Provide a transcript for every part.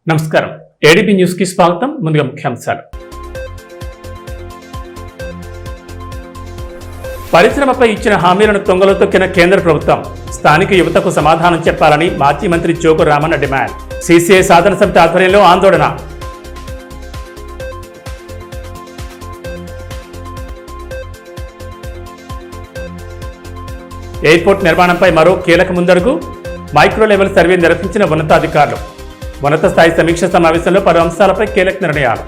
నమస్కారం ADP news కి స్వాగతం. ముందుగా ముఖ్యాంశాలు. పరిశ్రమపై ఇచ్చిన హామీలను తొంగలో తొక్కిన కేంద్ర ప్రభుత్వం. స్థానిక యువతకు సమాధానం చెప్పాలని మాజీ మంత్రి జోగు రామన్న డిమాండ్. సీసీఐ సాధన సమితి ఆధ్వర్యంలో ఆందోళన. ఎయిర్పోర్ట్ నిర్మాణంపై మరో కీలక ముందడుగు. మైక్రో లెవెల్ సర్వే నిర్వహించిన ఉన్నతాధికారులు. ఉన్నత స్థాయి సమీక్ష సమావేశంలో పలు అంశాలపై కీలక నిర్ణయాలు.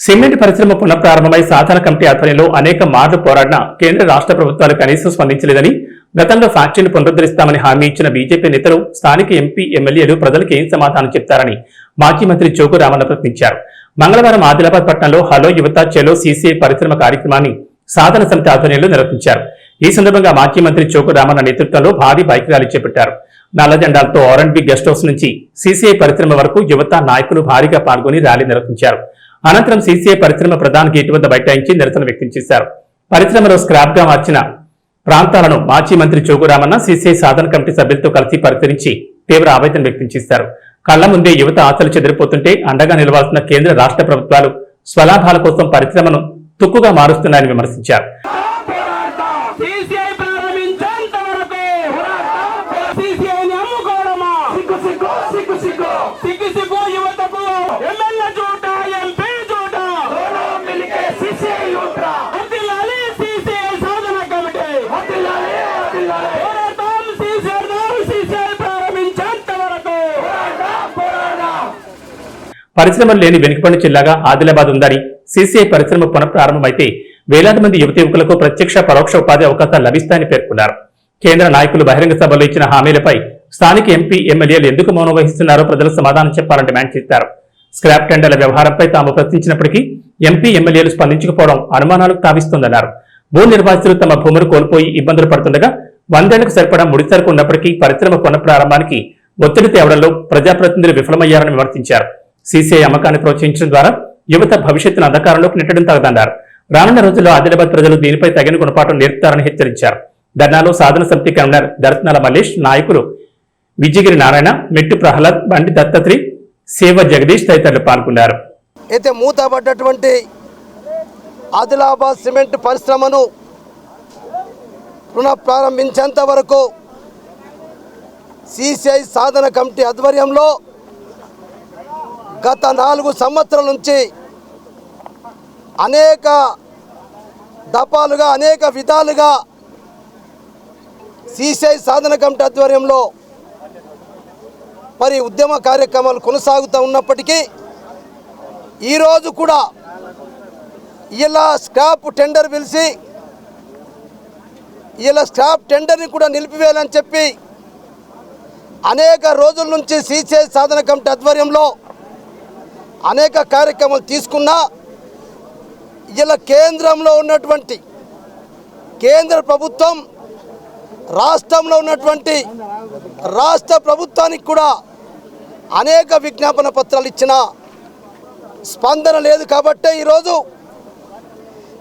సిమెంట్ పరిశ్రమ పునఃప్రారంభమై సాధన కమిటీ ఆధ్వర్యంలో అనేక మార్లు పోరాడిన కేంద్ర రాష్ట్ర ప్రభుత్వాలు కనీసం స్పందించలేదని, గతంలో ఫ్యాక్టరీని పునరుద్ధరిస్తామని హామీ ఇచ్చిన బీజేపీ నేతలు, స్థానిక ఎంపీ ఎమ్మెల్యేలు ప్రజలకు ఏం సమాధానం చెప్తారని మాజీ మంత్రి జోగు రామన్న ప్రశ్నించారు. మంగళవారం ఆదిలాబాద్ పట్టణంలో హలో యువత చెలో సీసీఐ పరిశ్రమ కార్యక్రమాన్ని సాధన సమితి ఆధ్వర్యంలో నిర్వహించారు. ఈ సందర్భంగా మాజీ మంత్రి జోగు రామన్న నేతృత్వంలో భారీ బైక్ ర్యాలీ చేపట్టారు. నల్ల జెండాలతో R&B గెస్ట్ హౌస్ నుంచి సీసీఐ పరిశ్రమ వరకు యువత నాయకులు భారీగా పాల్గొని ర్యాలీ నిర్వహించారు. అనంతరం సీసీఐ పరిశ్రమ ప్రధాన గేటు వద్ద బైఠాయించి నిరసన వ్యక్తం చేశారు. పరిశ్రమలో స్క్రాప్ గా మార్చిన ప్రాంతాలను మాజీ మంత్రి జోగు రామన్న సీసీఐ సాధన కమిటీ సభ్యులతో కలిసి పరిశీలించి తీవ్ర ఆవేదన వ్యక్తం చేశారు. కళ్ల ముందే యువత ఆశలు చెదిరిపోతుంటే అండగా నిలవాల్సిన కేంద్ర రాష్ట్ర ప్రభుత్వాలు స్వలాభాల కోసం పరిశ్రమను తుక్కుగా మారుస్తున్నాయని విమర్శించారు. పరిశ్రమలు లేని వెనుకబడిన జిల్లాగా ఆదిలాబాద్ ఉందని, సీసీఐ పరిశ్రమ పునఃప్రారంభమైతే వేలాది మంది యువతీయువకులకు ప్రత్యక్ష పరోక్ష ఉపాధి అవకాశాలు లభిస్తాయని పేర్కొన్నారు. కేంద్ర నాయకులు బహిరంగ సభలో ఇచ్చిన హామీలపై స్థానిక ఎంపీ ఎమ్మెల్యేలు ఎందుకు మౌనం వహిస్తున్నారో ప్రజలకు సమాధానం చెప్పాలని డిమాండ్ చేశారు. స్క్రాప్ టెండర్ల వ్యవహారంపై తాము ప్రశ్నించినప్పటికీ ఎంపీ ఎమ్మెల్యేలు స్పందించకపోవడం అనుమానాలకు తావిస్తోందన్నారు. భూ నిర్వాసితులు తమ భూములు కోల్పోయి ఇబ్బందులు పడుతుండగా 100 ఏళ్లకు సరిపడా ముడిసరుకు ఉన్నప్పటికీ పరిశ్రమ పునఃప్రారంభానికి ఒత్తిడి తేవడంలో ప్రజాప్రతినిధులు విఫలమయ్యారని విమర్శించారు. సీసీఐ అమ్మకాన్ని ప్రోత్సహించడం ద్వారా యువత భవిష్యత్తును అంధకారంలోకి నెట్టడం తగదన్నారు. రానున్న రోజుల్లో ఆదిలాబాద్ ప్రజలు దీనిపై తగిన గుణపాఠం నేర్పుతారని హెచ్చరించారు. ధర్నాలో సాధన సమితి కన్వీనర్ దర్శనాల మల్లేష్, నాయకులు విజయగిరి నారాయణ, మెట్టు ప్రహ్లాద్, బండి దత్తత్రి, సేవ జగదీష్ తదితరులు పాల్గొన్నారు. అయితే మూతపడ్డటువంటి ఆదిలాబాద్ సిమెంట్ పరిశ్రమను పునఃప్రారంభించేంత వరకు సీసీఐ సాధన కమిటీ ఆధ్వర్యంలో గత 4 సంవత్సరాల నుంచి అనేక దఫాలుగా అనేక విధాలుగా సీసీఐ సాధన కమిటీ ఆధ్వర్యంలో మరి ఉద్యమ కార్యక్రమాలు కొనసాగుతూ ఉన్నప్పటికీ ఈరోజు కూడా ఇలా స్క్రాప్ టెండర్ పిలిచి ఇలా స్క్రాప్ టెండర్ని కూడా నిలిపివేయాలని చెప్పి అనేక రోజుల నుంచి సీసీఐ సాధన కమిటీ ఆధ్వర్యంలో అనేక కార్యక్రమాలు తీసుకున్నా ఇలా కేంద్రంలో ఉన్నటువంటి కేంద్ర ప్రభుత్వం రాష్ట్రంలో ఉన్నటువంటి రాష్ట్ర ప్రభుత్వానికి కూడా అనేక విజ్ఞాపన పత్రాలు ఇచ్చిన స్పందన లేదు. కాబట్టే ఈరోజు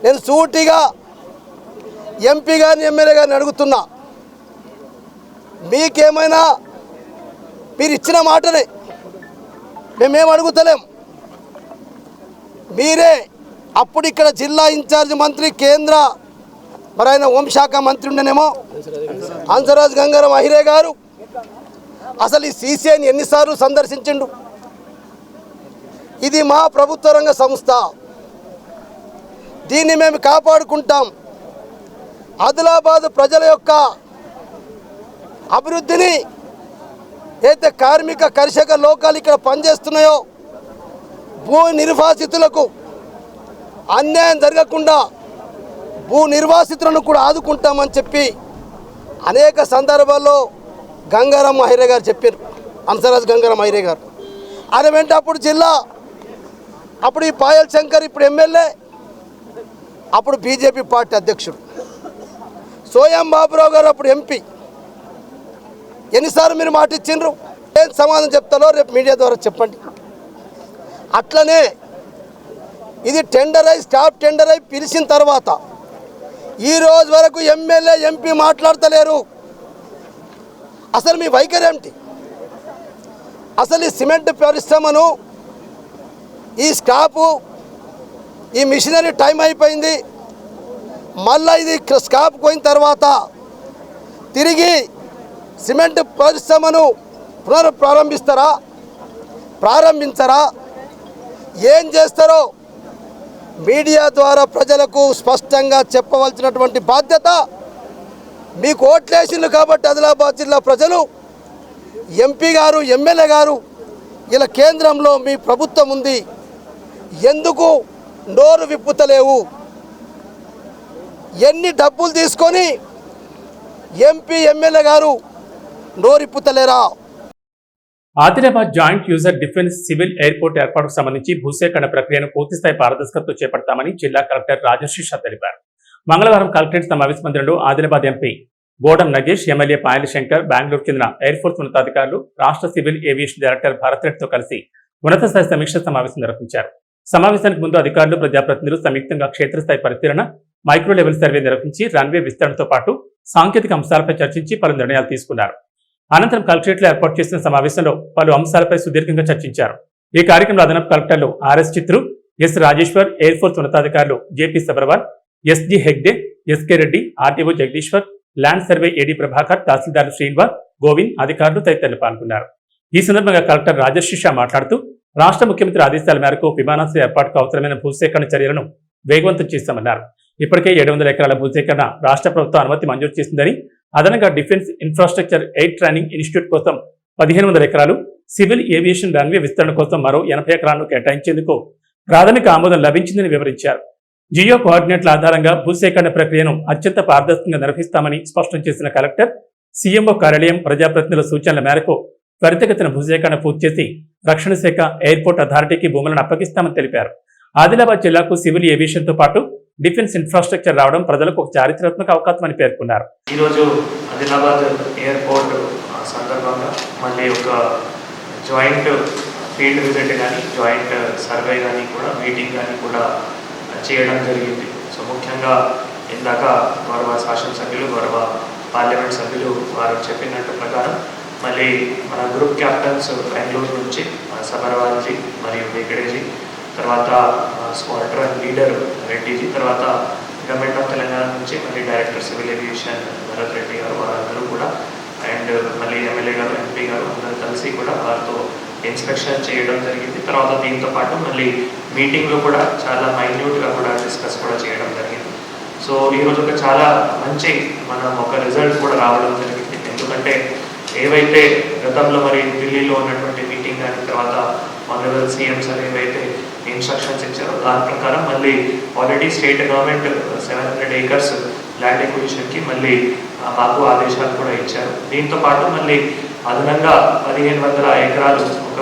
నేను సూటిగా ఎంపీ గారిని ఎమ్మెల్యే గారిని అడుగుతున్నా, మీకేమైనా మీరు ఇచ్చిన మాటనే మేమేం అడుగుతలేం. మీరే అప్పుడు ఇక్కడ జిల్లా ఇన్ఛార్జ్ మంత్రి కేంద్ర మరి ఆయన హోంశాఖ మంత్రి ఉండేనేమో హంసరాజ్ గంగారాం అహిరే గారు అసలు ఈ సీసీఐని ఎన్నిసార్లు సందర్శించిండు? ఇది మా ప్రభుత్వ రంగ సంస్థ, దీన్ని మేము కాపాడుకుంటాం. ఆదిలాబాద్ ప్రజల యొక్క అభివృద్ధిని అయితే కార్మిక కర్షక లోకాలు ఇక్కడ పనిచేస్తున్నాయో భూ నిర్వాసితులకు అన్యాయం జరగకుండా భూ నిర్వాసితులను కూడా ఆదుకుంటామని చెప్పి అనేక సందర్భాల్లో గంగారాం అహిరే గారు చెప్పారు. హంసరాజ్ గంగారాం అహిరే గారు ఆయన వెంట అప్పుడు జిల్లా, అప్పుడు ఈ పాయల్ శంకర్ ఇప్పుడు ఎమ్మెల్యే, అప్పుడు బీజేపీ పార్టీ అధ్యక్షుడు సోయం బాబురావు గారు అప్పుడు ఎంపీ. ఎన్నిసార్లు మీరు మాట ఇచ్చిండ్రు? ఏం సమాధానం చెప్తారో రేపు మీడియా ద్వారా చెప్పండి. అట్లనే ఇది టెండర్ అయి స్టాఫ్ టెండర్ అయి పిలిచిన తర్వాత ఈ రోజు వరకు ఎమ్మెల్యే ఎంపీ మాట్లాడతలేరు. అసలు మీ వైఖరి ఏమిటి? అసలు ఈ సిమెంట్ పరిశ్రమను, ఈ స్క్రాపు, ఈ మిషనరీ టైం అయిపోయింది, మళ్ళీ ఇది స్క్రాప్ పోయిన తర్వాత తిరిగి సిమెంట్ పరిశ్రమను ప్రారంభించరా? ఏం చేస్తారో మీడియా ద్వారా ప్రజలకు స్పష్టంగా చెప్పవలసినటువంటి బాధ్యత మీకు ఓట్లేసిండ్రు కాబట్టి ఆదిలాబాద్ జిల్లా ప్రజలు, ఎంపీ గారు, ఎమ్మెల్యే గారు, ఇలా కేంద్రంలో మీ ప్రభుత్వం ఉంది, ఎందుకు నోరు విప్పుతలేవు? ఎన్ని డబ్బులు తీసుకొని ఎంపీ ఎమ్మెల్యే గారు నోరిప్పుతలేరా? Adilabad joint user defence civil airport ఏర్పాటుకు సంబంధించి భూసేకరణ ప్రక్రియను పూర్తిస్థాయి పారదర్శకతతో చేపడతామని జిల్లా కలెక్టర్ రాజశ్రీ షా తెలిపారు. మంగళవారం కలెక్టరేట్ సమావేశ మందిరంలో ఆదిలాబాద్ ఎంపీ గోడం నగేష్, ఎమ్మెల్యే పాయల శంకర్, బెంగళూరు చెందిన ఎయిర్ ఫోర్స్ ఉన్నతాధికారులు, రాష్ట్ర సివిల్ ఏవియేషన్ డైరెక్టర్ భరత్ రెడ్డితో కలిసి ఉన్నత స్థాయి సమీక్ష సమావేశం నిర్వహించారు. సమావేశానికి ముందు అధికారులు, ప్రజాప్రతినిధులు సంయుక్తంగా క్షేత్రస్థాయి పరిశీలన, మైక్రో లెవెల్ సర్వే నిర్వహించి రన్వే విస్తరణతో పాటు సాంకేతిక అంశాలపై చర్చించి పలు నిర్ణయాలు తీసుకున్నారు. అనంతరం కలెక్టరేట్లో ఏర్పాటు చేసిన సమావేశంలో పలు అంశాలపై సుదీర్ఘంగా చర్చించారు. ఈ కార్యక్రమంలో అదనపు కలెక్టర్లు RS Chitru, S Rajeshwar, air force ఉన్నతాధికారులు JP Sabharwal, SG Hegde, SK Reddy, RTO Jagadeeshwar, land survey AD Prabhakar, తహసీల్దార్ శ్రీనివాస్, గోవింద్, అధికారులు తదితరులు పాల్గొన్నారు. ఈ సందర్భంగా కలెక్టర్ రాజశ్రీ షా మాట్లాడుతూ, రాష్ట్ర ముఖ్యమంత్రి ఆదేశాల మేరకు విమానాశ్రయ ఏర్పాటుకు అవసరమైన భూసేకరణ చర్యలను వేగవంతం చేశామన్నారు. ఇప్పటికే 700 ఎకరాల భూసేకరణ రాష్ట్ర ప్రభుత్వం అనుమతి మంజూరు చేసిందని, అదనంగా defence infrastructure air training institute కోసం 1500 ఎకరాలు, సివిల్ ఏవియేషన్ రన్వే విస్తరణ కోసం మరో 80 ఎకరాలను కేటాయించేందుకు ప్రాథమిక ఆమోదం లభించిందని వివరించారు. జియో కోఆర్డినేట్ల ఆధారంగా భూసేకరణ ప్రక్రియను అత్యంత పారదర్శకంగా నిర్వహిస్తామని స్పష్టం చేసిన కలెక్టర్, సీఎంఓ కార్యాలయం ప్రజాప్రతినిధుల సూచనల మేరకు త్వరితగతిన భూసేకరణ పూర్తి చేసి రక్షణ శాఖ, ఎయిర్పోర్ట్ అథారిటీకి భూములను అప్పగిస్తామని తెలిపారు. ఆదిలాబాద్ జిల్లాకు సివిల్ ఏవియేషన్ తో పాటు డిఫెన్స్ ఇన్ఫ్రాస్ట్రక్చర్ రావడం ప్రజలకు ఒక చారిత్రాత్మక అవకాశమని పేర్కొన్నారు. ఈరోజు ఆదిలాబాద్ ఎయిర్పోర్ట్ సందర్భంగా మళ్ళీ ఒక జాయింట్ ఫీల్డ్ విజిట్ కానీ, జాయింట్ సర్వే కానీ కూడా, మీటింగ్ కానీ కూడా చేయడం జరిగింది. సో ముఖ్యంగా ఇందాక గౌరవ శాసనసభ్యులు, గౌరవ పార్లమెంట్ సభ్యులు వారు చెప్పినట్టు ప్రకారం మళ్ళీ మన గ్రూప్ క్యాప్టెన్స్ బెంగళూరు నుంచి సబర్వాల్జీ మరియు వెంకటేజీ, తర్వాత స్క్వాడ్రన్ లీడర్ రెడ్డిజీ, తర్వాత గవర్నమెంట్ ఆఫ్ తెలంగాణ నుంచి మళ్ళీ director civil aviation Bharat Reddy గారు, వారందరూ కూడా, అండ్ మళ్ళీ ఎమ్మెల్యే గారు, ఎంపీ గారు అందరూ కలిసి కూడా వారితో ఇన్స్పెక్షన్ చేయడం జరిగింది. తర్వాత దీంతో పాటు మళ్ళీ మీటింగ్లో కూడా చాలా మైన్యూట్గా కూడా డిస్కస్ కూడా చేయడం జరిగింది. సో ఈరోజు ఒక చాలా మంచి మనం ఒక రిజల్ట్ కూడా రావడం జరిగింది. ఎందుకంటే ఏవైతే గతంలో మరి ఢిల్లీలో ఉన్నటువంటి మీటింగ్ కానీ, తర్వాత ఆనరబుల్ సీఎం సార్ ఏవైతే ఇన్స్ట్రక్షన్స్ ఇచ్చారో దాని ప్రకారం మళ్ళీ already state government 700 acres land ఎక్విజిషన్కి మళ్ళీ మాకు ఆదేశాలు కూడా ఇచ్చారు. దీంతో పాటు మళ్ళీ అదనంగా 1500 ఎకరాలు ఒక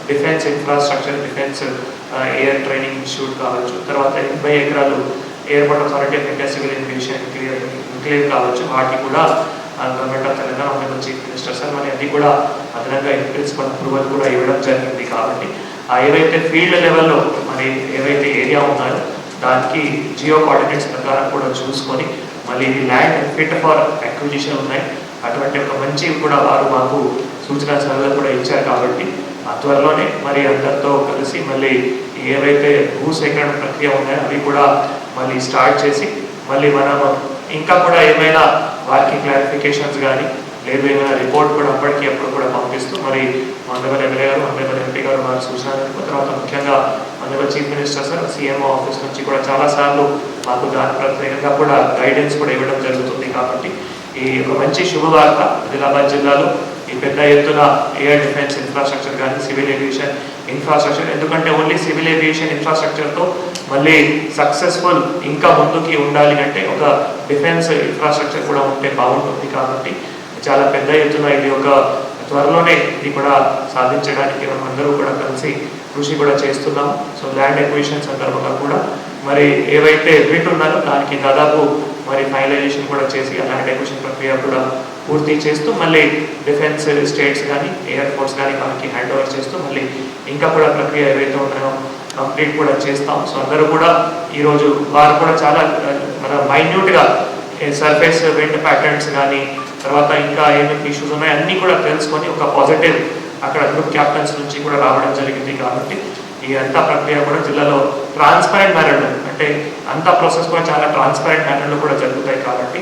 defence infrastructure, defence air training institute కావచ్చు, తర్వాత 80 ఎకరాలు airport authority of India civil aviation ఇంక్లేవ్ కావచ్చు, వాటికి కూడా government of Telangana honourable chief minister sir మరి అది కూడా అదనంగా ఇన్ ప్రిన్సిపల్ అప్రూవల్ కూడా ఇవ్వడం జరిగింది. కాబట్టి ఏవైతే ఫీల్డ్ లెవెల్లో మరి ఏవైతే ఏరియా ఉన్నాయో దానికి జియో కోఆర్డినేట్స్ ప్రకారం కూడా చూసుకొని మళ్ళీ ఇది ల్యాండ్ ఫిట్ ఫర్ అక్విజిషన్ ఉన్నాయి, అటువంటి ఒక మంచి కూడా వారు మాకు సూచన సలహాలు కూడా ఇచ్చారు. కాబట్టి త్వరలోనే మరి అందరితో కలిసి మళ్ళీ ఏవైతే భూసేకరణ ప్రక్రియ ఉన్నాయో అవి కూడా మళ్ళీ స్టార్ట్ చేసి మళ్ళీ మనం ఇంకా కూడా ఏమైనా వారికి క్లారిఫికేషన్స్ కానీ లేదు ఏమైనా రిపోర్ట్ కూడా అప్పటికి అప్పుడు కూడా పంపిస్తూ మరి ఆనరబుల్ ఎమ్మెల్యే గారు, ఆనరబుల్ ఎంపీ గారు వారి సూచనలు, తర్వాత ముఖ్యంగా honourable chief minister sir CMO office నుంచి కూడా చాలాసార్లు మాకు దాని ప్రత్యేకంగా కూడా గైడెన్స్ కూడా ఇవ్వడం జరుగుతుంది. కాబట్టి ఈ ఒక మంచి శుభవార్త ఆదిలాబాద్ జిల్లాలో ఈ పెద్ద ఎత్తున ఎయిర్ డిఫెన్స్ ఇన్ఫ్రాస్ట్రక్చర్ కానీ, సివిల్ ఏవియేషన్ ఇన్ఫ్రాస్ట్రక్చర్, ఎందుకంటే ఓన్లీ సివిల్ ఏవియేషన్ ఇన్ఫ్రాస్ట్రక్చర్తో మళ్ళీ సక్సెస్ఫుల్ ఇంకా ముందుకి ఉండాలి అంటే ఒక డిఫెన్స్ ఇన్ఫ్రాస్ట్రక్చర్ కూడా ఉంటే బాగుంటుంది. కాబట్టి చాలా పెద్ద ఎత్తున ఇది ఒక త్వరలోనే ఇది కూడా సాధించడానికి మనం అందరూ కూడా కలిసి కృషి కూడా చేస్తున్నాము. సో ల్యాండ్ ఎక్విజిషన్ సందర్భంగా కూడా మరి ఏవైతే బిడ్ ఉన్నారో దానికి దాదాపు మరి ఫైనలైజేషన్ కూడా చేసి ఆ ల్యాండ్ ఎక్విజిషన్ ప్రక్రియ కూడా పూర్తి చేస్తూ మళ్ళీ డిఫెన్స్ స్టేట్స్ కానీ, ఎయిర్ ఫోర్స్ కానీ వారికి హ్యాండ్ ఓవర్ చేస్తూ మళ్ళీ ఇంకా కూడా ప్రక్రియ ఏవైతే ఉన్నాయో కంప్లీట్ కూడా చేస్తాం. సో అందరూ కూడా ఈరోజు వారు కూడా చాలా మన మైన్యూట్గా సర్ఫేస్ విండ్ ప్యాటర్న్స్ కానీ, తర్వాత ఇంకా ఏమేమి ఇష్యూస్ ఉన్నాయో అన్నీ కూడా తెలుసుకొని ఒక పాజిటివ్ అక్కడ గ్రూప్ క్యాప్టెన్స్ నుంచి కూడా రావడం జరిగింది. కాబట్టి ఈ అంతా ప్రక్రియ కూడా జిల్లాలో ట్రాన్స్పరెంట్ మేనర్లో, అంటే అంతా ప్రాసెస్ కూడా చాలా ట్రాన్స్పరెంట్ మేనర్లో కూడా జరుగుతాయి. కాబట్టి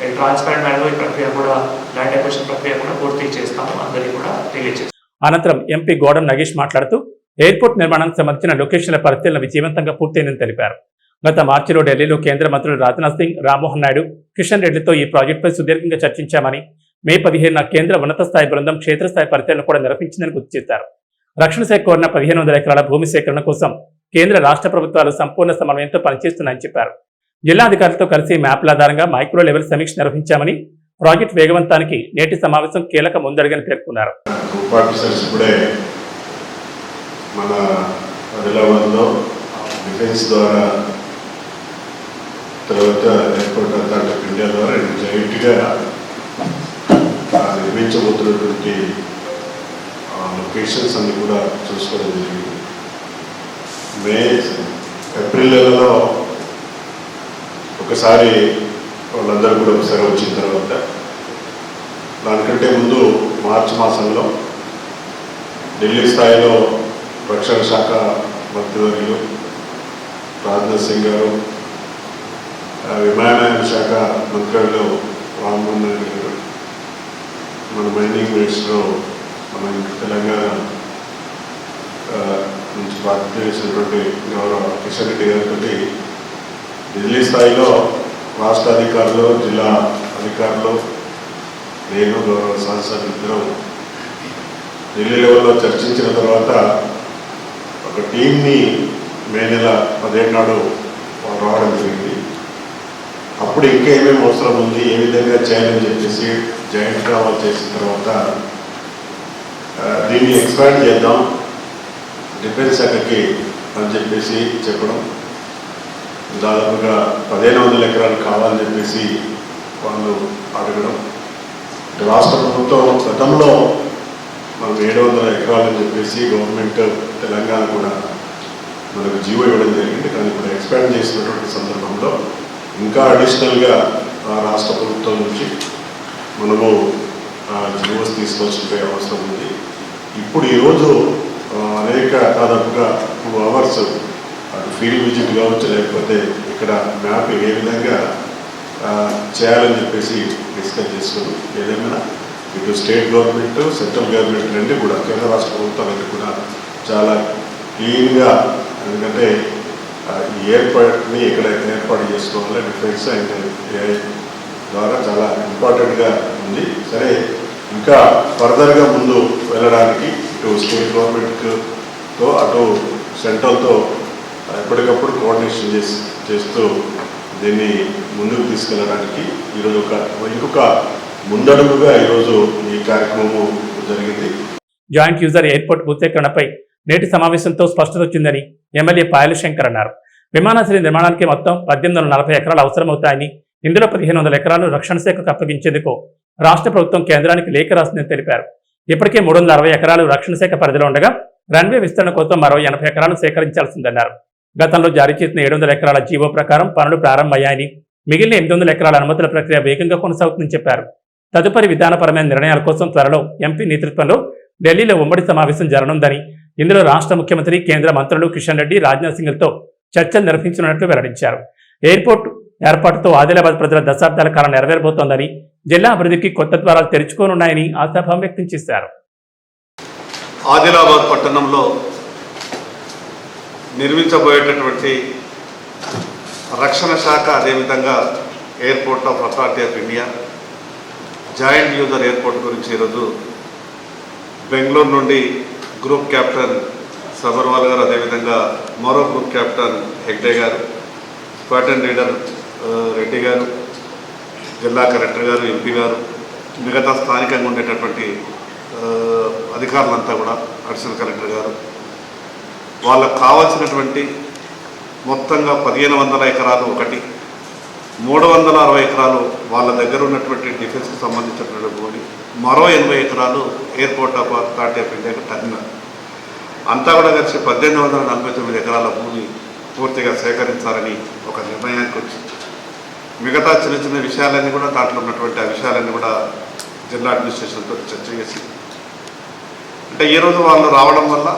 ఈ ట్రాన్స్పరెంట్ మేనర్లో ఈ ప్రక్రియ కూడా ల్యాండ్ అక్విజిషన్ ప్రక్రియ కూడా పూర్తి చేస్తాము, అందరికీ కూడా తెలియజేస్తాము. అనంతరం ఎంపీ గోడం నగేష్ మాట్లాడుతూ ఎయిర్పోర్ట్ నిర్మాణానికి సంబంధించిన లొకేషన్ల పరిశీలన విజయవంతంగా పూర్తయిందని తెలిపారు. గత మార్చిలో ఢిల్లీలో కేంద్ర మంత్రులు రాజ్నాథ్ సింగ్, రామ్మోహన్ నాయుడు, కిషన్ రెడ్డితో ఈ ప్రాజెక్టుపై సుదీర్ఘంగా చర్చించామని, మే 15న కేంద్ర ఉన్నత స్థాయి బృందం క్షేత్రస్థాయి పరిశీలన కూడా నిర్వహించిందని గుర్తు చేశారు. రక్షణ శాఖ కోరిన 1500 ఎకరాల భూమి సేకరణ కోసం కేంద్ర రాష్ట్ర ప్రభుత్వాలు సంపూర్ణ సమన్వయంతో పనిచేస్తున్నాయని చెప్పారు. జిల్లా అధికారులతో కలిసి మ్యాప్ల ఆధారంగా మైక్రో లెవెల్ సమీక్ష నిర్వహించామని, ప్రాజెక్టు వేగవంతానికి నేటి సమావేశం కీలక ముందడుగని పేర్కొన్నారు. మన ఆదిలాబాద్లో డిఫెన్స్ ద్వారా, తర్వాత ఎయిర్పోర్ట్ అథారిటీ ఆఫ్ ఇండియా ద్వారా జాయింట్గా నిర్మించబోతున్నటువంటి లొకేషన్స్ అన్ని కూడా చూసుకోవడం జరిగింది. ఏప్రిల్ నెలలో ఒకసారి వాళ్ళందరూ కూడా ఒకసారి వచ్చిన తర్వాత, దానికంటే ముందు మార్చి మాసంలో ఢిల్లీ స్థాయిలో రక్షణ శాఖ మంత్రివర్యులు రాజ్నాథ్ సింగ్ గారు, విమానయాన శాఖ మంత్రులు రామ్మోహన్ నాయుడు గారు, మన మైనింగ్ మినిస్టర్, మన తెలంగాణ నుంచి బాధ్యత చేసినటువంటి గౌరవ కిషన్ రెడ్డి గారితో ఢిల్లీ స్థాయిలో రాష్ట్ర అధికారులు, జిల్లా అధికారులు, నేను గౌరవ శాసనసభ్యులు ఢిల్లీ లెవెల్లో చర్చించిన తర్వాత ఒక టీంని మే నెల 17 నాడు రావడం జరిగింది. అప్పుడు ఇంకా ఏమేమి అవసరం ఉంది, ఏ విధంగా చేయాలని చెప్పేసి జాయింట్గా వాళ్ళు చేసిన తర్వాత దీన్ని ఎక్స్పాండ్ చేద్దాం డిఫెన్స్ శాఖకి అని చెప్పేసి చెప్పడం, దాదాపుగా 1500 ఎకరాలు కావాలని చెప్పేసి వాళ్ళు అడగడం. రాష్ట్ర ప్రభుత్వం గతంలో మనం 700 ఎకరాలని చెప్పేసి గవర్నమెంట్ తెలంగాణ కూడా మనకు జీవో ఇవ్వడం జరిగింది. కానీ ఇప్పుడు ఎక్స్పాండ్ చేసినటువంటి సందర్భంలో ఇంకా అడిషనల్గా రాష్ట్ర ప్రభుత్వం నుంచి మనము జీవోస్ తీసుకోవాల్సిన అవసరం ఉంది. ఇప్పుడు ఈరోజు అనేక దాదాపుగా 2 అవర్స్ అటు ఫీల్డ్ విజిట్ కావచ్చు, లేకపోతే ఇక్కడ మ్యాపింగ్ ఏ విధంగా చేయాలని చెప్పేసి డిస్కస్ చేసుకుని, ఏదేమైనా ఇటు స్టేట్ గవర్నమెంట్, సెంట్రల్ గవర్నమెంట్ రెండు కూడా, కేంద్ర రాష్ట్ర ప్రభుత్వాలన్నీ కూడా చాలా క్లీన్గా, ఎందుకంటే ఈ ఏర్పాటుని ఇక్కడ ఏర్పాటు చేసుకోవాలి డిఫెన్స్ అండ్ ఏఐ ద్వారా చాలా ఇంపార్టెంట్గా ఉంది. సరే, ఇంకా ఫర్దర్గా ముందు వెళ్ళడానికి ఇటు స్టేట్ గవర్నమెంట్తో అటు సెంట్రల్తో ఎప్పటికప్పుడు కోఆర్డినేషన్ చేస్తూ దీన్ని ముందుకు తీసుకెళ్ళడానికి ఈరోజు ఇంకొక ముందడుగుగా ఈరోజు ఈ కార్యక్రమము జరిగింది. జాయింట్ యూజర్ ఎయిర్పోర్ట్ భూసేకరణపై నేటి సమావేశంతో స్పష్టత వచ్చిందని ఎమ్మెల్యే పాయల శంకర్ అన్నారు. విమానాశ్రయ నిర్మాణానికి మొత్తం 1840 ఎకరాలు అవసరమవుతాయని, ఇందులో 1500 ఎకరాలు రక్షణ శాఖకు అప్పగించేందుకు రాష్ట్ర ప్రభుత్వం కేంద్రానికి లేఖ రాసిందని తెలిపారు. ఇప్పటికే 360 ఎకరాలు రక్షణ శాఖ పరిధిలో ఉండగా రన్వే విస్తరణ కోసం మరో 80 ఎకరాలు సేకరించాల్సిందన్నారు. గతంలో జారీ చేసిన 700 ఎకరాల జీవో ప్రకారం పనులు ప్రారంభమయ్యాయని, మిగిలిన 800 ఎకరాల అనుమతుల ప్రక్రియ వేగంగా కొనసాగుతుందని చెప్పారు. తదుపరి విధానపరమైన నిర్ణయాల కోసం త్వరలో ఎంపీ నేతృత్వంలో ఢిల్లీలో ఉమ్మడి సమావేశం జరగనుందని, ఇందులో రాష్ట్ర ముఖ్యమంత్రి, కేంద్ర మంత్రులు కిషన్ రెడ్డి, రాజ్నాథ్ సింగ్లతో చర్చలు నిర్వహించనున్నట్లు వెల్లడించారు. ఎయిర్పోర్ట్ ఏర్పాటుతో ఆదిలాబాద్ ప్రజల దశాబ్దాల కాలం నెరవేరబోతోందని, జిల్లా అభివృద్ధికి కొత్త ద్వారాలు తెరుచుకోనున్నాయని ఆశాభావం వ్యక్తం చేశారు. ఆదిలాబాద్ పట్టణంలో నిర్మించబోయేటటువంటి రక్షణ శాఖ, అదేవిధంగా airport of authority of India joint user airport గురించి ఈరోజు బెంగళూరు నుండి గ్రూప్ క్యాప్టెన్ సబర్వాల్ గారు, అదేవిధంగా మరో గ్రూప్ క్యాప్టెన్ హెగ్డే గారు, స్క్వాడ్రన్ లీడర్ రెడ్డి గారు, జిల్లా కలెక్టర్ గారు, ఎంపీ గారు, మిగతా స్థానికంగా ఉండేటటువంటి అధికారులంతా కూడా, అడిషనల్ కలెక్టర్ గారు, వాళ్ళకు కావాల్సినటువంటి మొత్తంగా 1500 ఎకరాలు ఒకటి, 360 ఎకరాలు వాళ్ళ దగ్గర ఉన్నటువంటి డిఫెన్స్కి సంబంధించినటువంటి భూమి, మరో 80 ఎకరాలు airport of authority of India terminal, అంతా కూడా కలిసి 1849 ఎకరాల భూమి పూర్తిగా సేకరించాలని ఒక నిర్ణయానికి వచ్చి, మిగతా చిన్న చిన్న విషయాలన్నీ కూడా దాంట్లో ఉన్నటువంటి ఆ విషయాలన్నీ కూడా జిల్లా అడ్మినిస్ట్రేషన్తో చర్చ చేసి అంటే ఈరోజు వాళ్ళు రావడం వల్ల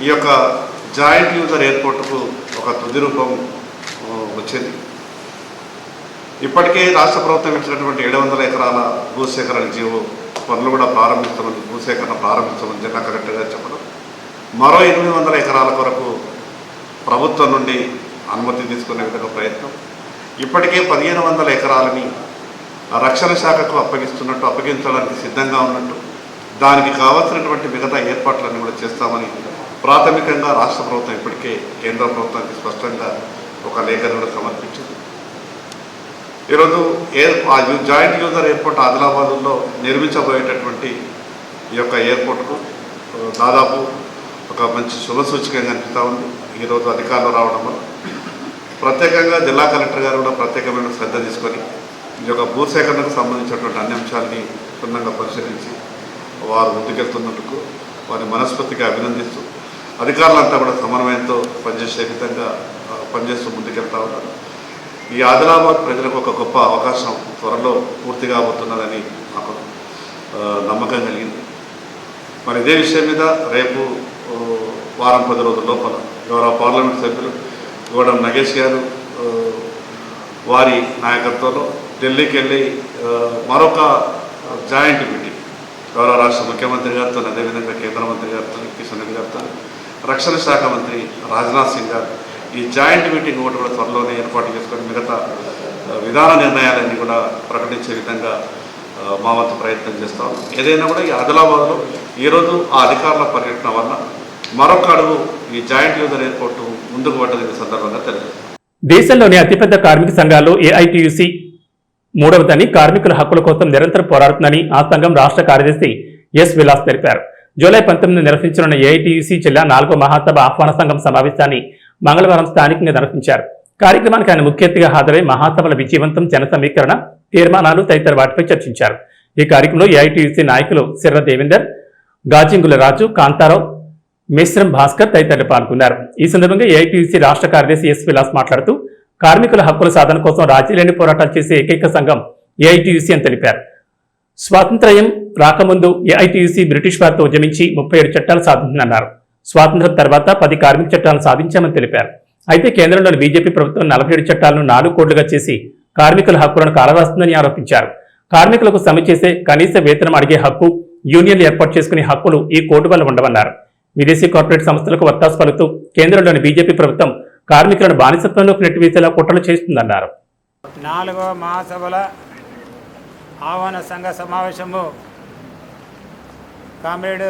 ఈ యొక్క జాయింట్ యూజర్ ఎయిర్పోర్టుకు ఒక తుది రూపం వచ్చింది. ఇప్పటికే రాష్ట్ర ప్రభుత్వం ఇచ్చినటువంటి 700 ఎకరాల భూసేకరణ జీవో పనులు కూడా ప్రారంభిస్తామని, భూసేకరణ ప్రారంభిస్తామని జిల్లా కలెక్టర్ గారు చెప్పడం, మరో 800 ఎకరాల కొరకు ప్రభుత్వం నుండి అనుమతి తీసుకునే విధంగా ప్రయత్నం, ఇప్పటికే 1500 ఎకరాలని రక్షణ శాఖకు అప్పగించడానికి సిద్ధంగా ఉన్నట్టు, దానికి కావాల్సినటువంటి మిగతా ఏర్పాట్లన్నీ కూడా చేస్తామని ప్రాథమికంగా రాష్ట్ర ప్రభుత్వం ఇప్పటికే కేంద్ర ప్రభుత్వానికి స్పష్టంగా ఒక లేఖను కూడా సమర్పించింది. ఈరోజు జాయింట్ యూజర్ ఎయిర్పోర్ట్ ఆదిలాబాద్లో నిర్మించబోయేటటువంటి ఈ యొక్క ఎయిర్పోర్ట్కు దాదాపు ఒక మంచి శుభసూచకంగా అనిపిస్తూ ఉంది. ఈరోజు అధికారులు రావడం వల్ల ప్రత్యేకంగా జిల్లా కలెక్టర్ గారు కూడా ప్రత్యేకమైన శ్రద్ధ తీసుకొని ఈ యొక్క భూసేకరణకు సంబంధించినటువంటి అన్ని అంశాలని క్షుణ్ణంగా పరిశీలించి వారు ముందుకెళ్తున్నందుకు వారిని మనస్ఫూర్తిగా అభినందిస్తూ అధికారులంతా కూడా సమన్వయంతో పనిచేసే విధంగా పనిచేస్తూ ముందుకెళ్తా ఉన్నారు. ఈ ఆదిలాబాద్ ప్రజలకు ఒక గొప్ప అవకాశం త్వరలో పూర్తి కాబోతున్నదని నాకు నమ్మకం కలిగింది. మరి ఇదే విషయం మీద రేపు వారం 10 రోజుల లోపల గౌరవ పార్లమెంట్ సభ్యులు గౌడం నగేష్ గారు వారి నాయకత్వంలో ఢిల్లీకి వెళ్ళి మరొక జాయింట్ మీటింగ్ గౌరవ రాష్ట్ర ముఖ్యమంత్రి గారితో, అదేవిధంగా కేంద్ర మంత్రి గారితో, కిషన్ రెడ్డి గారితో, రక్షణ శాఖ మంత్రి రాజ్నాథ్ సింగ్ గారు ఈ జాయింట్ మీటింగ్ ఒకటి కూడా త్వరలోనే ఏర్పాటు చేసుకొని మిగతా విధాన నిర్ణయాలన్నీ కూడా ప్రకటించే విధంగా మా వంతు ప్రయత్నం చేస్తాం. ఏదైనా కూడా ఈ ఆదిలాబాద్లో ఈరోజు ఆ అధికారుల పర్యటన వల్ల మరొక అడుగు ఈ జాయింట్ యూజర్ ఎయిర్పోర్టు ముందుకు పడ్డది సందర్భంగా తెలియదు. దేశంలోని అతిపెద్ద కార్మిక సంఘాల్లో ఏఐటీయూసీ మూడవదని కార్మికుల హక్కుల కోసం నిరంతరం పోరాడుతుందని ఆ సంఘం రాష్ట్ర కార్యదర్శి ఎస్ విలాస్ తెలిపారు. జూలై 19 నిర్వహించనున్న ఏఐటీయూసీ జిల్లా 4వ మహాసభ ఆహ్వాన సంఘం సమావేశాన్ని మంగళవారం స్థానికంగా నిర్వహించారు. కార్యక్రమానికి ఆయన ముఖ్య అతిథిగా హాజరై మహాసభల విజయవంతం, జన సమీకరణ, తీర్మానాలు తదితర వాటిపై చర్చించారు. ఈ కార్యక్రమంలో ఏఐటీయూసీ నాయకులు సిర్ర దేవేందర్, గాజింగుల రాజు, కాంతారావు, మిశ్రం భాస్కర్ తదితరులు పాల్గొన్నారు. ఈ సందర్భంగా ఏఐటీయూసీ రాష్ట్ర కార్యదర్శి ఎస్ విలాస్ మాట్లాడుతూ కార్మికుల హక్కుల సాధన కోసం రాజీ లేని పోరాటాలు చేసే ఏకైక సంఘం ఏఐటీయూసీ అని తెలిపారు. స్వాతంత్ర్యం రాకముందు ఏఐటీయూసీ బ్రిటిష్ వారితో ఉద్యమించి 37 చట్టాలు సాధించిందన్నారు. స్వాతంత్ర్యం తర్వాత 10 కార్మిక చట్టాలను సాధించామని తెలిపారు. అయితే కేంద్రంలోని బీజేపీ ప్రభుత్వం 47 చట్టాలను 4 కోడ్లుగా చేసి కార్మికుల హక్కులను కాలరాస్తుందని ఆరోపించారు. కార్మికులకు సమ్మె చేసే కనీస వేతనం అడిగే హక్కు, యూనియన్లు ఏర్పాటు చేసుకునే హక్కులు ఈ కోడ్ వల్ల ఉండవన్నారు. విదేశీ కార్పొరేట్ సంస్థలకు వత్తాసు పలుకుతూ కేంద్రంలోని బీజేపీ ప్రభుత్వం కార్మికులను బానిసత్వంలోకి నెట్టివేసేలా కుట్రలు చేస్తుందన్నారు. 4వ మహాసభల ఆహ్వాన సంఘ సమావేశము కామ్రేడ్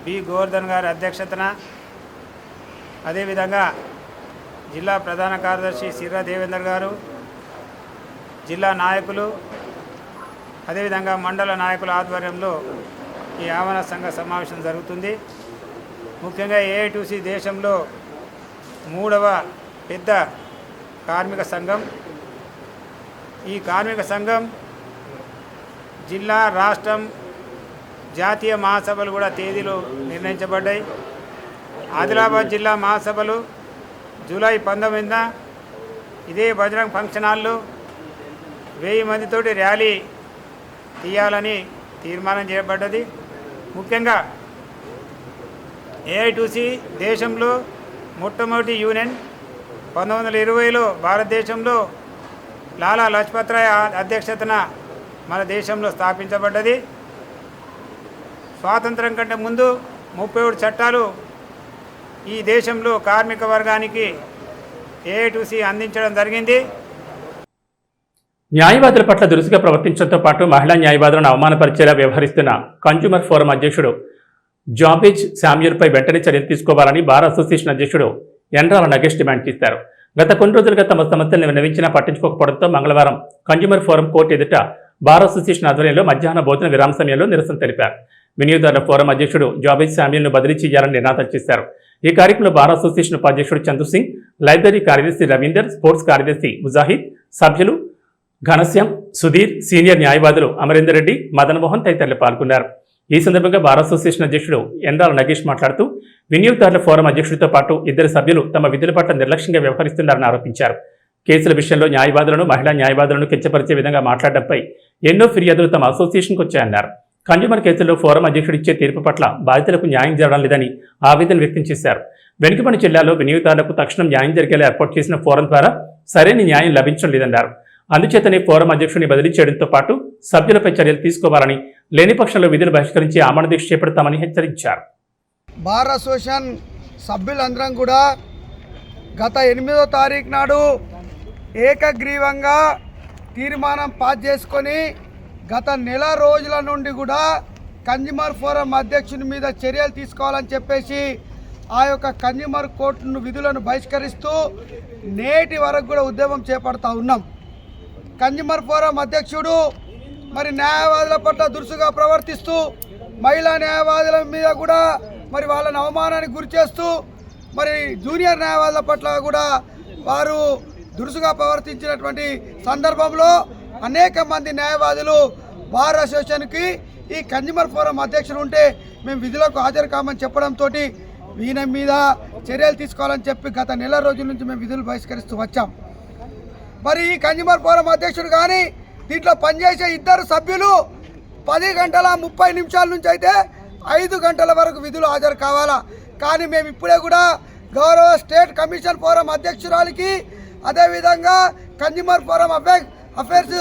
బి గోవర్ధన్ గారి అధ్యక్షతన, అదేవిధంగా జిల్లా ప్రధాన కార్యదర్శి సిర్ర దేవేందర్ గారు, జిల్లా నాయకులు, అదేవిధంగా మండల నాయకుల ఆధ్వర్యంలో ఈ ఆహ్వాన సంఘ సమావేశం జరుగుతుంది. ముఖ్యంగా ఏఐటీయూసీ దేశంలో 3వ పెద్ద కార్మిక సంఘం. ఈ కార్మిక సంఘం జిల్లా, రాష్ట్రం, జాతీయ మహాసభలు కూడా తేదీలు నిర్ణయించబడ్డాయి. ఆదిలాబాద్ జిల్లా మహాసభలు జూలై 19న ఇదే బజరంగ్ ఫంక్షన్ హాల్లో 1000 మందితోటి ర్యాలీ తీయాలని తీర్మానం చేయబడ్డది. ముఖ్యంగా ఏఐటీయూసీ దేశంలో మొట్టమొదటి యూనియన్ 1920లో భారతదేశంలో లాలా లజపత్ రాయ్ అధ్యక్షతన మన దేశంలో స్థాపించబడ్డది. స్వాతంత్రం కంటే ముందు 37 చట్టాలు ఈ దేశంలో కార్మిక వర్గానికి ఏఐటీయూసీ అందించడం జరిగింది. న్యాయవాదుల పట్ల దురుసుగా ప్రవర్తించడంతో పాటు మహిళా న్యాయవాదులను అవమానపరిచేలా వ్యవహరిస్తున్న కన్జ్యూమర్ ఫోరం అధ్యక్షుడు జాబేజ్ శామ్యూల్పై వెంటనే చర్యలు తీసుకోవాలని బార్ అసోసియేషన్ అధ్యక్షుడు ఎండ్రాల నగేష్ డిమాండ్ చేశారు. గత కొన్ని రోజులుగా తమ సమస్యలను విన్నవించినా పట్టించుకోకపోవడంతో మంగళవారం కన్జ్యూమర్ ఫోరం కోర్టు ఎదుట బార్ అసోసియేషన్ ఆధ్వర్యంలో మధ్యాహ్న భోజన విరామ సమయంలో నిరసన తెలిపారు. వినియోగదారుల ఫోరం అధ్యక్షుడు జాబేజ్ శామ్యూల్ను బదిలీ చేయాలని నినాదాలు చేశారు. ఈ కార్యక్రమంలో బార్ అసోసియేషన్ ఉపాధ్యక్షుడు చందు సింగ్, లైబ్రరీ కార్యదర్శి రవీందర్, స్పోర్ట్స్ కార్యదర్శి ముజాహిద్, సభ్యులు ఘనశ్యాం, సుధీర్, సీనియర్ న్యాయవాదులు అమరేందర్ రెడ్డి, మదన్ మోహన్ తదితరులు పాల్గొన్నారు. ఈ సందర్భంగా బార్ అసోసియేషన్ అధ్యక్షుడు ఎండ్రాల నగేష్ మాట్లాడుతూ వినియోగదారుల ఫోరం అధ్యక్షుడితో పాటు 2 సభ్యులు తమ విధుల పట్ల నిర్లక్ష్యంగా వ్యవహరిస్తున్నారని ఆరోపించారు. కేసుల విషయంలో న్యాయవాదులను, మహిళా న్యాయవాదులను కించపరిచే విధంగా మాట్లాడడంపై ఎన్నో ఫిర్యాదులు తమ అసోసియేషన్కు వచ్చాయన్నారు. కన్జ్యూమర్ కేసుల్లో ఫోరం అధ్యక్షుడు ఇచ్చే తీర్పు పట్ల బాధితులకు న్యాయం జరగడం లేదని ఆవేదన వ్యక్తం చేశారు. వెనుకబడిన జిల్లాలో వినియోగదారులకు తక్షణం న్యాయం జరిగేలా ఏర్పాటు చేసిన ఫోరం ద్వారా సరైన న్యాయం లభించడం లేదన్నారు. అందుచేతనే ఫోరం అధ్యక్షుడిని బదిలీ చేయడంతో పాటు సభ్యులపై చర్యలు తీసుకోవాలని, లేని పక్షంలో విధులు బహిష్కరించి ఆమరణ దీక్ష చేపడతామని హెచ్చరించారు. బార్ అసోసియేషన్ సభ్యులందరం కూడా గత 8వ తారీఖు నాడు ఏకగ్రీవంగా తీర్మానం పాస్ చేసుకొని గత నెల రోజుల నుండి కూడా కన్జ్యూమర్ ఫోరం అధ్యక్షుని మీద చర్యలు తీసుకోవాలని చెప్పేసి ఆ యొక్క కన్జ్యూమర్ కోర్టును విధులను బహిష్కరిస్తూ నేటి వరకు కూడా ఉద్యమం చేపడతా ఉన్నాం. కన్జ్యూమర్ ఫోరం అధ్యక్షుడు మరి న్యాయవాదుల పట్ల దురుసుగా ప్రవర్తిస్తూ మహిళా న్యాయవాదుల మీద కూడా మరి వాళ్ళని అవమానానికి గురి చేస్తూ మరి జూనియర్ న్యాయవాదుల పట్ల కూడా వారు దురుసుగా ప్రవర్తించినటువంటి సందర్భంలో అనేక మంది న్యాయవాదులు బార్ అసోసియేషన్కి ఈ కన్జ్యూమర్ ఫోరం అధ్యక్షుడు ఉంటే మేము విధులకు హాజరు కామని చెప్పడంతో ఈయన మీద చర్యలు తీసుకోవాలని చెప్పి గత నెల రోజుల నుంచి మేము విధులు బహిష్కరిస్తూ వచ్చాం. మరి ఈ కన్జ్యూమర్ ఫోరం అధ్యక్షుడు కానీ దీంట్లో పనిచేసే ఇద్దరు సభ్యులు 10 గంటల 30 నిమిషాల నుంచి అయితే 5 గంటల వరకు విధులు హాజరు కావాలా. కానీ మేము ఇప్పుడే కూడా గౌరవ స్టేట్ కమిషన్ ఫోరం అధ్యక్షురాలికి, అదేవిధంగా consumer forum affairs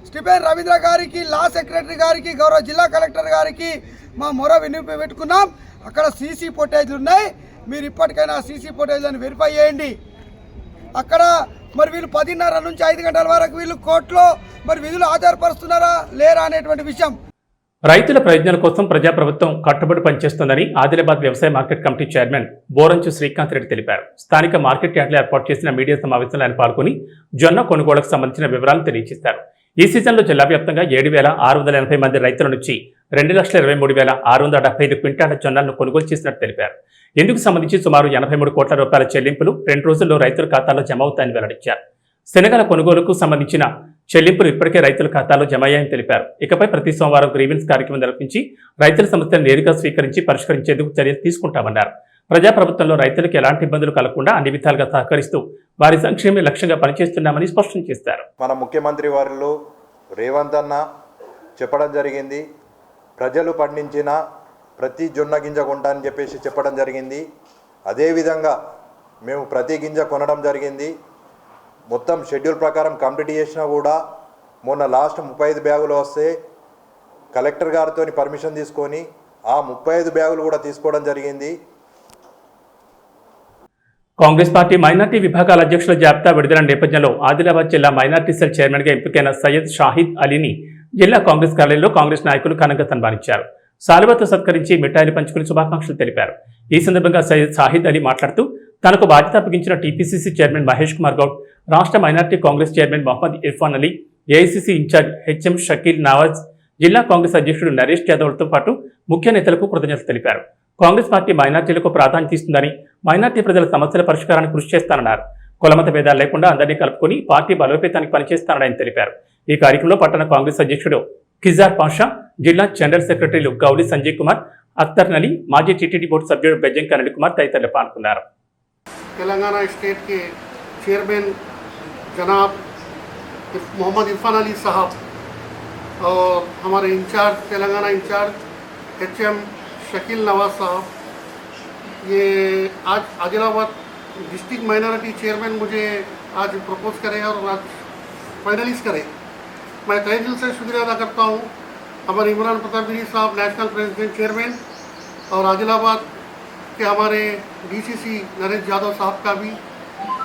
Stephen Ravindra గారికి, లా సెక్రటరీ గారికి, గౌరవ జిల్లా కలెక్టర్ గారికి మా మొర వినిపి పెట్టుకున్నాం. అక్కడ సీసీ ఫుటేజ్లు ఉన్నాయి, మీరు ఇప్పటికైనా సీసీ ఫుటేజ్లను వెరిఫై చేయండి. అక్కడ మరి వీళ్ళు 10:30 నుంచి 5 గంటల వరకు వీళ్ళు కోర్టులో మరి విధులు హాజరుపరుస్తున్నారా లేరా అనేటువంటి విషయం. రైతుల ప్రయోజనాల కోసం ప్రజాప్రభుత్వం కట్టుబడి పనిచేస్తోందని ఆదిలాబాద్ వ్యవసాయ market committee chairman Boranchu Srikanth Reddy తెలిపారు. స్థానిక మార్కెట్ యార్డులో ఏర్పాటు చేసిన మీడియా సమావేశంలో ఆయన పాల్గొని జొన్న కొనుగోలుకు సంబంధించిన వివరాలు తెలియజేశారు. ఈ సీజన్లో జిల్లా వ్యాప్తంగా 7,680 మంది రైతుల నుంచి 2,23,675 క్వింటాల జొన్నలను కొనుగోలు చేసినట్టు తెలిపారు. ఇందుకు సంబంధించి సుమారు 83 కోట్ల రూపాయల చెల్లింపులు 2 రోజుల్లో రైతుల ఖాతాలో జమ అవుతాయని వెల్లడించారు. శనగల కొనుగోలుకు సంబంధించిన చెల్లింపులు ఇప్పటికే రైతుల ఖాతాలో జమ అయ్యాయని తెలిపారు. ఇకపై ప్రతి సోమవారం గ్రీవెన్స్ కార్యక్రమం నిర్వహించి రైతుల సమస్యలను నేరుగా స్వీకరించి పరిష్కరించేందుకు చర్యలు తీసుకుంటామన్నారు. ప్రజాప్రభుత్వంలో రైతులకు ఎలాంటి ఇబ్బందులు కలగకుండా అన్ని విధాలుగా సహకరిస్తూ వారి సంక్షేమే లక్ష్యంగా పనిచేస్తున్నామని స్పష్టం చేశారు. మన ముఖ్యమంత్రి వారిలో రేవంత్ అన్న చెప్పడం జరిగింది, ప్రజలు పండించిన ప్రతి జొన్న గింజ కొంటానని చెప్పేసి చెప్పడం జరిగింది. అదేవిధంగా మేము ప్రతి గింజ కొనడం జరిగింది. మొత్తం షెడ్యూల్ ప్రకారం కంప్లీట్ చేసినా కూడా మొన్న లాస్ట్ 35 బ్యాగులు వస్తే కలెక్టర్ గారితో పర్మిషన్ తీసుకొని ఆ 35 బ్యాగులు కూడా తీసుకోవడం జరిగింది. కాంగ్రెస్ పార్టీ మైనార్టీ విభాగాల అధ్యక్షుల జాబితా విడుదల నేపథ్యంలో ఆదిలాబాద్ జిల్లా మైనార్టీ సెల్ చైర్మన్గా ఎంపికైన సయ్యద్ షాహిద్ అలీని జిల్లా కాంగ్రెస్ కార్యాలయంలో కాంగ్రెస్ నాయకులు ఘనంగా సన్మానించారు. సాలువాతో సత్కరించి మిఠాయిలు పంచుకుని శుభాకాంక్షలు తెలిపారు. ఈ సందర్భంగా సయ్యద్ షాహిద్ అలీ మాట్లాడుతూ తనకు బాధ్యత అప్పగించిన టీపీసీసీ చైర్మన్ మహేష్ కుమార్ గౌడ్, రాష్ట్ర minority Congress chairman Mohammed Irfan Ali, AICC in-charge HM Shakeel Nawaz, జిల్లా కాంగ్రెస్ అధ్యక్షుడు నరేష్ యాదవ్లతో పాటు ముఖ్య నేతలకు కృతజ్ఞతలు తెలిపారు. కాంగ్రెస్ పార్టీ మైనార్టీలకు ప్రాధాన్యత ఇస్తుందని, మైనార్టీ ప్రజల సమస్యల పరిష్కారానికి కృషి చేస్తానన్నారు. కులమత భేదాలు లేకుండా అందరినీ కలుపుకొని పార్టీ బలోపేతానికి పనిచేస్తానని ఆయన తెలిపారు. ఈ కార్యక్రమంలో పట్టణ కాంగ్రెస్ అధ్యక్షుడు కిజార్ పాషా, జిల్లా జనరల్ సెక్రటరీలు గౌలి సంజయ్ కుమార్, అఖ్తర్ నలీ, మాజీ టీటీడీ బోర్డు సభ్యుడు బెజ్జంకి అనిల్ కుమార్ తదితరులు పాల్గొన్నారు. तेलंगाना स्टेट के चेयरमैन जनाब मोहम्मद इरफान अली साहब और हमारे incharge Telangana incharge HM Shakeel Nawaz साहब, ये आज आदिलाबाद डिस्ट्रिक्ट माइनॉरिटी चेयरमैन मुझे आज प्रपोज करे और आज फाइनलिस्ट करे। मैं तहे दिल से शुक्रिया अदा करता हूँ हमारे इमरान प्रताप गिरी साहब, नेशनल प्रेसिडेंट चेयरमैन, और आदिलाबाद के हमारे डीसीसी नरेश यादव साहब का भी,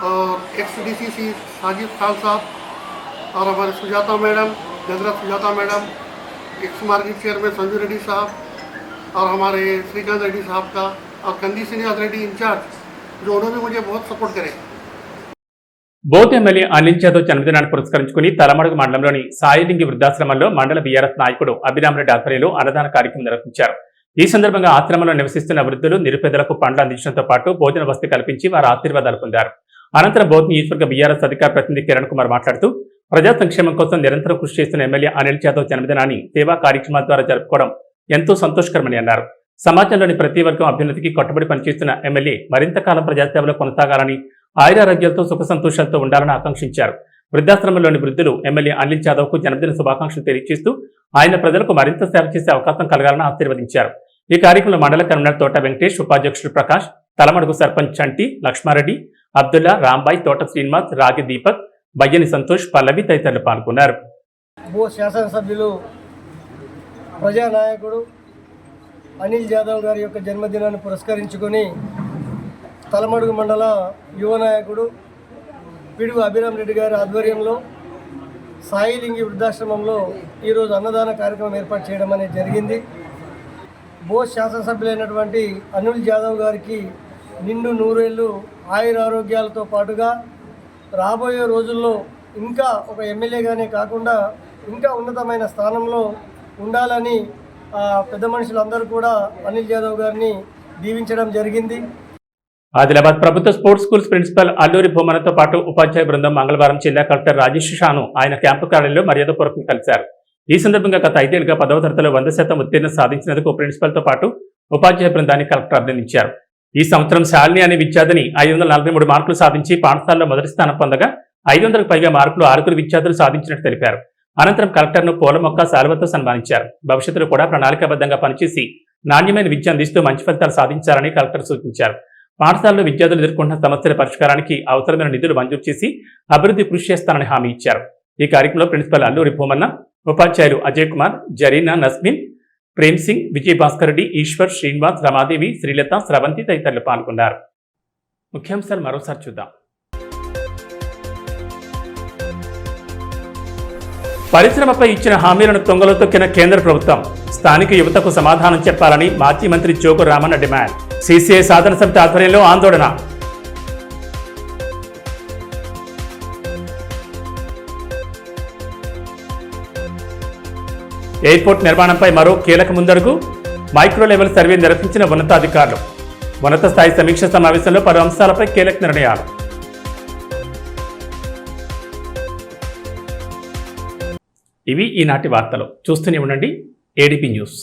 और एक्स डीसीसी साजिद खान साहब, और हमारे सुजाता मैडम, जगरत Sujata madam, ex market chairman Sanju Reddy साहब, और हमारे श्रीकांत रेड्डी साहब का, और कंदी श्रीनिवास रेड्डी इंचार्ज, जो उन्होंने मुझे बहुत सपोर्ट करे। బోత్ ఎమ్మెల్యే అనిల్ యాదవ్ జన్మదినాన్ని పురస్కరించుకుని తలమడుగు మండలంలోని సాయిలింగి వృద్ధాశ్రమంలో మండల బీఆర్ఎస్ నాయకుడు అభిరామ్ రెడ్డి ఆధ్వర్యంలో అన్నదాన కార్యక్రమం నిర్వహించారు. ఈ సందర్భంగా ఆశ్రమంలో నివసిస్తున్న వృద్ధులు, నిరుపేదలకు పండ్లు అందించడంతో పాటు భోజన వసతి కల్పించి వారి ఆశీర్వాదాలు పొందారు. అనంతరం బోత్ నియోజకవర్గ బీఆర్ఎస్ అధికార ప్రతినిధి కిరణ్ కుమార్ మాట్లాడుతూ ప్రజా సంక్షేమం కోసం నిరంతరం కృషి చేస్తున్న ఎమ్మెల్యే అనిల్ యాదవ్ జన్మదినాన్ని సేవా కార్యక్రమాల ద్వారా జరుపుకోవడం ఎంతో సంతోషకరమని అన్నారు. సమాజంలోని ప్రతి వర్గం అభ్యున్నతికి కట్టుబడి పనిచేస్తున్న ఎమ్మెల్యే మరింత కాలం ప్రజాసేవలో కొనసాగాలని, ఆయురారోగ్యాలతో సుఖ సంతోషాలతో ఉండాలని ఆకాంక్షించారు. వృద్ధాశ్రమంలోని వృద్ధులు ఎమ్మెల్యే అనిల్ జాదవ్కు జన్మదిన శుభాకాంక్షలు తెలియజేస్తూ ఆయన ప్రజలకు మరింత సేవ చేసే అవకాశం కలగాలని ఆశీర్వదించారు. ఈ కార్యక్రమంలో మండల కన్వీనర్ తోట వెంకటేష్, ఉపాధ్యక్షుడు ప్రకాష్, తలమడుగు సర్పంచ్ చంటి, లక్ష్మారెడ్డి, అబ్దుల్లా, రాంబాయ్, తోట శ్రీనివాస్, రాగి దీపక్, బయ్యని సంతోష్, పల్లవి తదితరులు పాల్గొన్నారు. శాసనసభ్యులు ప్రజానాయకుడు అనిల్ జాదవ్ గారి యొక్క జన్మదినాన్ని పురస్కరించుకొని తలమడుగు మండల యువ నాయకుడు పిడుగు అభిరామ్ రెడ్డి గారి ఆధ్వర్యంలో సాయిలింగి వృద్ధాశ్రమంలో ఈరోజు అన్నదాన కార్యక్రమం ఏర్పాటు చేయడం అనేది జరిగింది. శాసనసభ్యులైనటువంటి అనిల్ జాదవ్ గారికి నిండు 100 ఏళ్ళు ఆయురారోగ్యాలతో పాటుగా రాబోయే రోజుల్లో ఇంకా ఒక ఎమ్మెల్యేగానే కాకుండా ఇంకా ఉన్నతమైన స్థానంలో ఉండాలని పెద్ద మనుషులందరూ కూడా అనిల్ జాదవ్ గారిని దీవించడం జరిగింది. ఆదిలాబాద్ ప్రభుత్వ స్పోర్ట్స్ స్కూల్స్ ప్రిన్సిపల్ అల్లూరి భూమనతో పాటు ఉపాధ్యాయ బృందం మంగళవారం జిల్లా కలెక్టర్ రాజేష్ షాను ఆయన క్యాంపు కార్యాలయంలో మర్యాదపూర్వకంగా కలిశారు. ఈ సందర్భంగా గత 5 ఏళ్లుగా 10వ తరగతిలో 100% ఉత్తీర్ణత సాధించినందుకు ప్రిన్సిపల్తో పాటు ఉపాధ్యాయ బృందాన్ని కలెక్టర్ అభినందించారు. ఈ సంవత్సరం శాలిని అనే విద్యార్థిని 543 మార్కులు సాధించి పాఠశాలలో మొదటి స్థానం పొందగా 500కు పైగా మార్కులు 6 విద్యార్థులు సాధించినట్టు తెలిపారు. అనంతరం కలెక్టర్ను పూల మొక్క శాలువతో సన్మానించారు. భవిష్యత్తులో కూడా ప్రణాళికాబద్ధంగా పనిచేసి నాణ్యమైన విద్య అందిస్తూ మంచి ఫలితాలు సాధించాలని కలెక్టర్ సూచించారు. పాఠశాలలో విద్యార్థులు ఎదుర్కొంటున్న సమస్యల పరిష్కారానికి అవసరమైన నిధులు మంజూరు చేసి అభివృద్ధి కృషి చేస్తానని హామీ ఇచ్చారు. ఈ కార్యక్రమంలో ప్రిన్సిపల్ అల్లూరి భూమన్న, ఉపాధ్యాయులు అజయ్ కుమార్, జరీనా, నస్మిన్, ప్రేమ్ సింగ్, విజయ్ భాస్కర్ రెడ్డి, ఈశ్వర్, శ్రీనివాస్, రమాదేవి, శ్రీలత, స్రవంతి తదితరులు పాల్గొన్నారు. ముఖ్యాంశాలు మరోసారి చూద్దాం. పరిశ్రమపై ఇచ్చిన హామీలను తొంగలో తొక్కిన కేంద్ర ప్రభుత్వం. స్థానిక యువతకు సమాధానం చెప్పాలని మాజీ మంత్రి జోగు రామన్న డిమాండ్. సిసిఐ సాధన సమితి ఆధ్వర్యంలో ఆందోళన. ఎయిర్పోర్ట్ నిర్మాణంపై మరో కీలక ముందడుగు. మైక్రో లెవెల్ సర్వే నిర్వహించిన ఉన్నతాధికారులు. ఉన్నత స్థాయి సమీక్ష సమావేశంలో పలు అంశాలపై కీలక నిర్ణయాలు. ఇవి ఈనాటి వార్తలు. చూస్తూనే ఉండండి ఏడీపీ న్యూస్.